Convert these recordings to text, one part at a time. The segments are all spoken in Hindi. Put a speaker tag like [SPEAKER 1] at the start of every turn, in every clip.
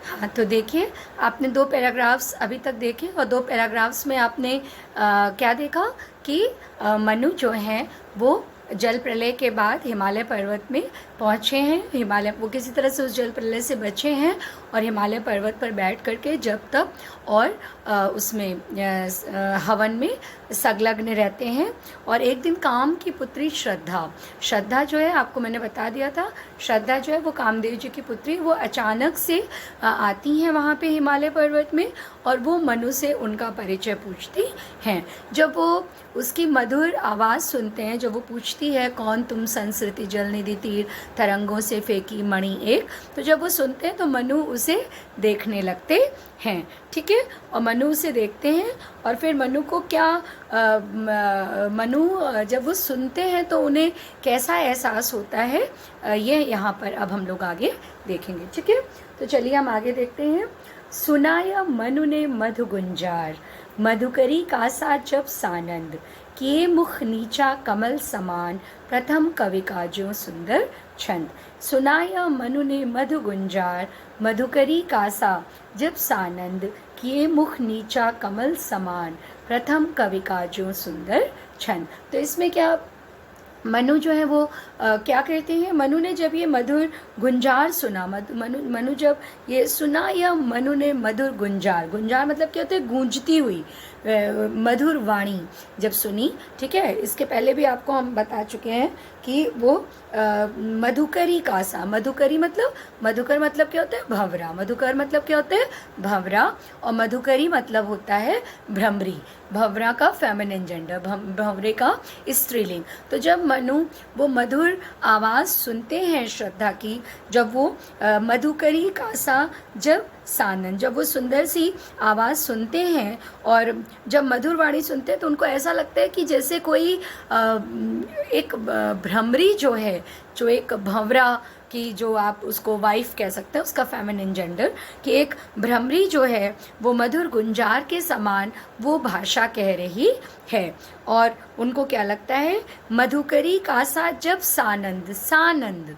[SPEAKER 1] हाँ, तो देखिए, आपने 2 पैराग्राफ्स अभी तक देखे और 2 पैराग्राफ्स में आपने क्या देखा कि मनु जो हैं वो जल प्रलय के बाद हिमालय पर्वत में पहुँचे हैं। हिमालय वो किसी तरह से उस जल प्रलय से बचे हैं और हिमालय पर्वत पर बैठ कर के जब तक और उसमें हवन में संलग्न रहते हैं। और एक दिन काम की पुत्री श्रद्धा जो है, आपको मैंने बता दिया था, श्रद्धा जो है वो कामदेव जी की पुत्री, वो अचानक से आती हैं वहाँ पे हिमालय पर्वत में और वो मनु से उनका परिचय पूछती हैं। जब वो उसकी मधुर आवाज़ सुनते हैं, जब वो पूछती है कौन तुम संस्कृति जल निधि तीर तरंगों से फेंकी मणि एक, तो जब वो सुनते हैं तो मनु उसे देखने लगते हैं। ठीक है, और मनु उसे देखते हैं और फिर मनु को क्या मनु जब वो सुनते हैं तो उन्हें कैसा एहसास होता है, ये यहाँ पर अब हम लोग आगे देखेंगे। ठीक है, तो चलिए हम आगे देखते हैं। सुनाया मनु ने मधु गुंजार, मधुकरी कासा जब सानंद, किए मुख नीचा कमल समान, प्रथम कवि का जो सुंदर छंद। सुनाया मनु ने मधु गुंजार, मधुकरी कासा जब सानंद, किए मुख नीचा कमल समान, प्रथम कवि का जो सुंदर छंद। तो इसमें क्या मनु जो है वो क्या कहते हैं, मनु ने जब ये मधुर गुंजार सुना, मनु जब ये सुना, या मनु ने मधुर गुंजार, गुंजार मतलब क्या होता है, गूंजती हुई मधुर वाणी जब सुनी। ठीक है, इसके पहले भी आपको हम बता चुके हैं कि वो मधुकरी कासा, मधुकरी मतलब, मधुकर मतलब क्या होता है, भंवरा, मधुकर मतलब क्या होता है, भंवरा, और मधुकरी मतलब होता है भ्रमरी, भंवरा का फेमिनिन जेंडर, भंवरे का स्त्रीलिंग। तो जब मनु वो मधुर आवाज़ सुनते हैं श्रद्धा की, जब वो मधुकरी कासा जब सानंद, जब वो सुंदर सी आवाज़ सुनते हैं और जब मधुर वाणी सुनते हैं तो उनको ऐसा लगता है कि जैसे कोई एक भ्रमरी जो है, जो एक भंवरा की, जो आप उसको वाइफ कह सकते हैं, उसका फेमिनिन जेंडर, कि एक भ्रमरी जो है वो मधुर गुंजार के समान वो भाषा कह रही है। और उनको क्या लगता है, मधुकरी कासा जब सानंद, सानंद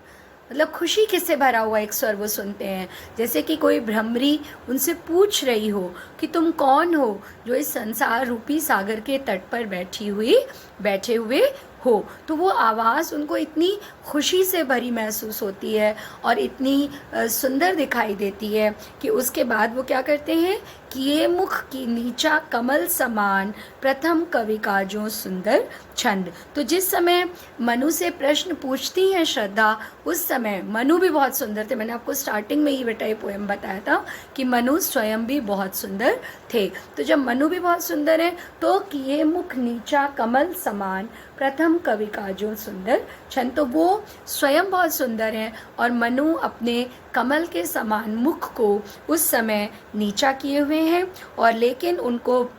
[SPEAKER 1] मतलब खुशी किससे भरा हुआ एक स्वर वो सुनते हैं, जैसे कि कोई भ्रमरी उनसे पूछ रही हो कि तुम कौन हो जो इस संसार रूपी सागर के तट पर बैठे हुए हो। तो वो आवाज़ उनको इतनी खुशी से भरी महसूस होती है और इतनी सुंदर दिखाई देती है कि उसके बाद वो क्या करते हैं, किए मुख की नीचा कमल समान, प्रथम कवि का जो सुंदर छंद। तो जिस समय मनु से प्रश्न पूछती हैं श्रद्धा, उस समय मनु भी बहुत सुंदर थे। मैंने आपको स्टार्टिंग में ही बेटा ये पोएम बताया था कि मनु स्वयं भी बहुत सुंदर थे। तो जब मनु भी बहुत सुंदर है तो किए मुख नीचा कमल समान, प्रथम कवि का जो सुंदर छंद, तो वो स्वयं बहुत सुंदर हैं और मनु अपने कमल के समान मुख को उस समय नीचा किए हुए हैं। और लेकिन उनको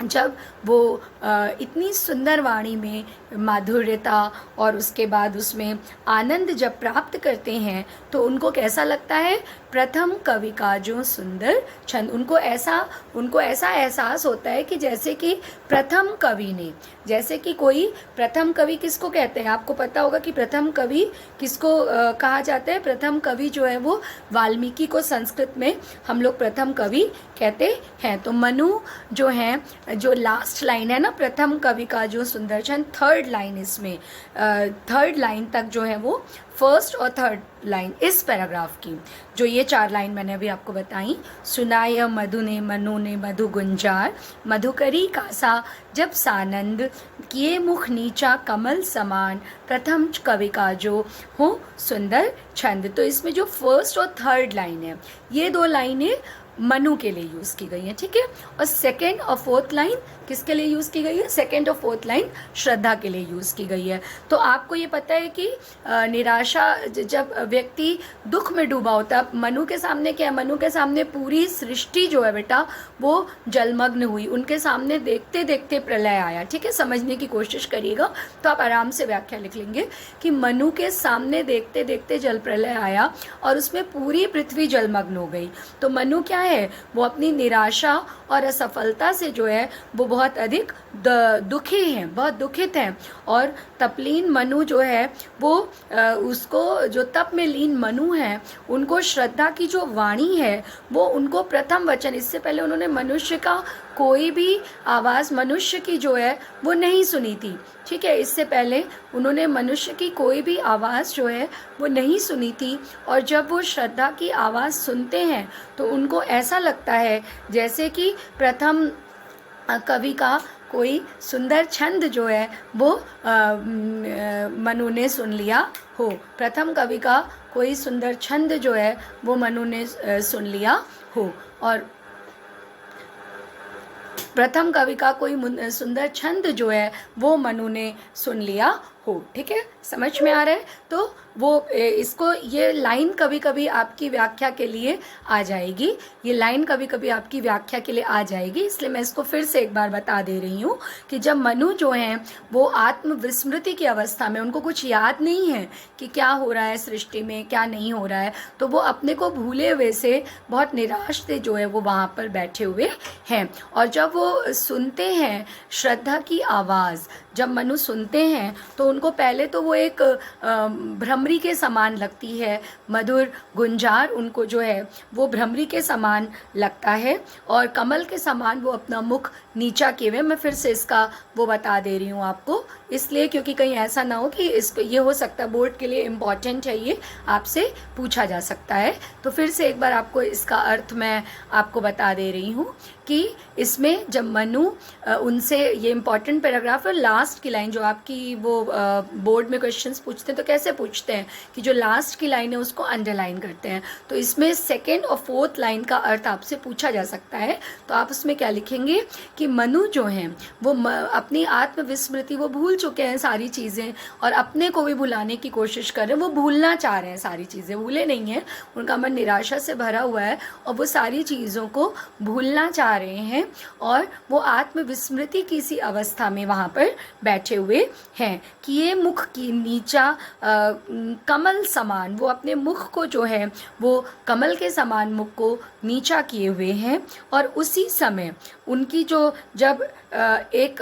[SPEAKER 1] जब वो इतनी सुंदर वाणी में माधुर्यता और उसके बाद उसमें आनंद जब प्राप्त करते हैं तो उनको कैसा लगता है, प्रथम कवि का जो सुंदर छंद, उनको ऐसा एहसास होता है कि जैसे कि प्रथम कवि ने, जैसे कि कोई प्रथम कवि किसको कहते हैं, आपको पता होगा कि प्रथम कवि किसको कहा जाता है। प्रथम कवि जो है वो वाल्मीकि को संस्कृत में हम लोग प्रथम कवि कहते हैं। तो मनु जो हैं, जो लास्ट लाइन है ना, प्रथम कवि का जो सुंदर छंद, थर्ड लाइन, इसमें थर्ड लाइन तक जो है वो फर्स्ट और थर्ड लाइन इस पैराग्राफ की, जो ये 4 लाइन मैंने अभी आपको बताई, सुनाय मधु ने मधु गुंजार, मधुकरी कासा जब सानंद, किए मुख नीचा कमल समान, प्रथम कवि का जो हो सुंदर छंद। तो इसमें जो फर्स्ट और थर्ड लाइन है, ये 2 लाइनें मनु के लिए यूज़ की गई है। ठीक है, और सेकेंड और फोर्थ लाइन किसके लिए यूज़ की गई है, सेकेंड और फोर्थ लाइन श्रद्धा के लिए यूज़ की गई है। तो आपको ये पता है कि निराशा, जब व्यक्ति दुख में डूबा होता है, मनु के सामने क्या है, मनु के सामने पूरी सृष्टि जो है बेटा वो जलमग्न हुई, उनके सामने देखते देखते प्रलय आया। ठीक है, समझने की कोशिश करिएगा तो आप आराम से व्याख्या लिख लेंगे कि मनु के सामने देखते देखते जल प्रलय आया और उसमें पूरी पृथ्वी जलमग्न हो गई। तो मनु क्या है वो अपनी निराशा और असफलता से जो है वो बहुत अधिक दुखी हैं, बहुत दुखित हैं। और तपलीन मनु जो है वो उसको जो तप में लीन मनु है उनको श्रद्धा की जो वाणी है वो उनको प्रथम वचन, इससे पहले उन्होंने मनुष्य का कोई भी आवाज़ मनुष्य की जो है वो नहीं सुनी थी, ठीक है। इससे पहले उन्होंने मनुष्य की कोई भी आवाज़ जो है वो नहीं सुनी थी। और जब वो श्रद्धा की आवाज़ सुनते हैं तो उनको ऐसा लगता है जैसे कि प्रथम कवि का कोई सुंदर छंद जो है वो मनु ने सुन लिया हो। प्रथम कवि का कोई सुंदर छंद जो है वो मनु ने सुन लिया हो। और प्रथम कवि का कोई सुंदर छंद जो है वो मनु ने सुन लिया हो, ठीक है। समझ में आ रहा है? तो वो इसको ये लाइन कभी कभी आपकी व्याख्या के लिए आ जाएगी, ये लाइन कभी कभी आपकी व्याख्या के लिए आ जाएगी, इसलिए मैं इसको फिर से एक बार बता दे रही हूँ कि जब मनु जो हैं वो आत्मविस्मृति की अवस्था में, उनको कुछ याद नहीं है कि क्या हो रहा है सृष्टि में, क्या नहीं हो रहा है, तो वो अपने को भूले हुए से बहुत निराश से जो है वो वहाँ पर बैठे हुए हैं। और जब वो सुनते हैं श्रद्धा की आवाज़, जब मनु सुनते हैं तो उनको पहले तो वो एक भ्रमरी के समान लगती है, मधुर गुंजार उनको जो है वो भ्रमरी के समान लगता है और कमल के समान वो अपना मुख नीचा किए हुए। मैं फिर से इसका वो बता दे रही हूँ आपको, इसलिए क्योंकि कहीं ऐसा ना हो कि इसको, ये हो सकता है बोर्ड के लिए इम्पॉर्टेंट है, ये आपसे पूछा जा सकता है। तो फिर से एक बार आपको इसका अर्थ मैं आपको बता दे रही हूँ कि इसमें जब मनु उनसे, ये इम्पॉर्टेंट पैराग्राफ है, लास्ट की लाइन जो आपकी वो बोर्ड में क्वेश्चंस पूछते हैं तो कैसे पूछते हैं कि जो लास्ट की लाइन है उसको अंडरलाइन करते हैं। तो इसमें सेकेंड और फोर्थ लाइन का अर्थ आपसे पूछा जा सकता है। तो आप उसमें क्या लिखेंगे कि मनु जो हैं वो अपनी आत्मविस्मृति, वो भूल चुके हैं सारी चीज़ें और अपने को भी भुलाने की कोशिश कर रहे हैं, वो भूलना चाह रहे हैं, सारी चीज़ें भूले नहीं हैं, उनका मन निराशा से भरा हुआ है और वो सारी चीज़ों को भूलना चाह रहे हैं और वो आत्मविस्मृति की सी अवस्था में वहाँ पर बैठे हुए हैं कि ये मुख की नीचा कमल समान, वो अपने मुख को जो है वो कमल के समान मुख को नीचा किए हुए हैं। और उसी समय उनकी जो जब एक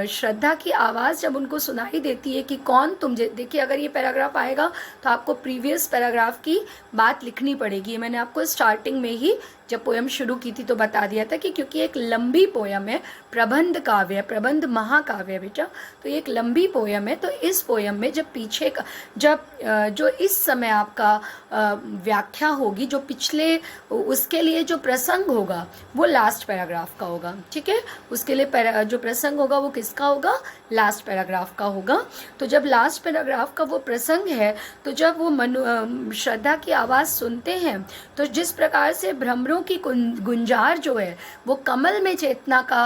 [SPEAKER 1] श्रद्धा की आवाज़ जब उनको सुनाई देती है कि कौन तुम, देखिए अगर ये पैराग्राफ आएगा तो आपको प्रीवियस पैराग्राफ की बात लिखनी पड़ेगी। मैंने आपको स्टार्टिंग में ही जब पोयम शुरू की थी तो बता दिया था कि क्योंकि एक लंबी पोयम है, प्रबंध काव्य है, प्रबंध महाकाव्य है बेटा, तो एक लंबी पोयम है। तो इस पोयम में जब पीछे का, जब जो इस समय आपका व्याख्या होगी, जो पिछले, उसके लिए जो प्रसंग होगा वो लास्ट पैराग्राफ का होगा, ठीक है। उसके लिए जो प्रसंग होगा वो किसका होगा? लास्ट पैराग्राफ का होगा। तो जब लास्ट पैराग्राफ का वो प्रसंग है तो जब वो श्रद्धा की आवाज़ सुनते हैं तो जिस प्रकार से भ्रमरों की गुंजार जो है वो कमल में चेतना का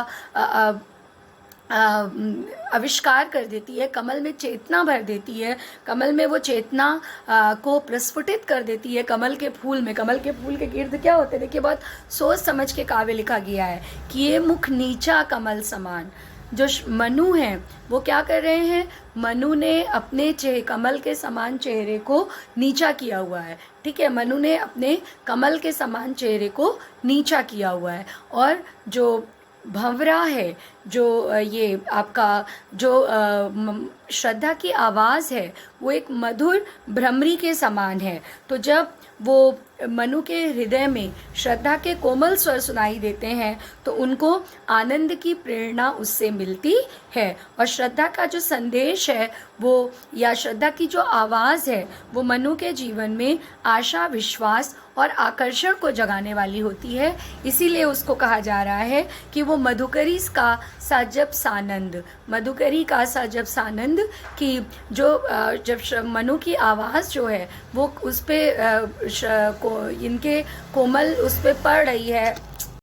[SPEAKER 1] आविष्कार कर देती है, कमल में चेतना भर देती है, कमल में वो चेतना को प्रस्फुटित कर देती है। कमल के फूल में, कमल के फूल के गिर्द क्या होते हैं, देखिए बहुत सोच समझ के काव्य लिखा गया है कि ये मुख नीचा कमल समान। जो मनु हैं वो क्या कर रहे हैं? मनु ने अपने कमल के समान चेहरे को नीचा किया हुआ है, ठीक है। मनु ने अपने कमल के समान चेहरे को नीचा किया हुआ है और जो भंवरा है, जो ये आपका जो श्रद्धा की आवाज़ है वो एक मधुर भ्रमरी के समान है। तो जब वो मनु के हृदय में श्रद्धा के कोमल स्वर सुनाई देते हैं तो उनको आनंद की प्रेरणा उससे मिलती है और श्रद्धा का जो संदेश है वो, या श्रद्धा की जो आवाज़ है वो मनु के जीवन में आशा, विश्वास और आकर्षण को जगाने वाली होती है। इसीलिए उसको कहा जा रहा है कि वो मधुकरी का साजब सानंद, मधुकरी का साजब सानंद, कि जो जब मनु की आवाज़ जो है वो उस पर इनके कोमल उस पर पड़ रही है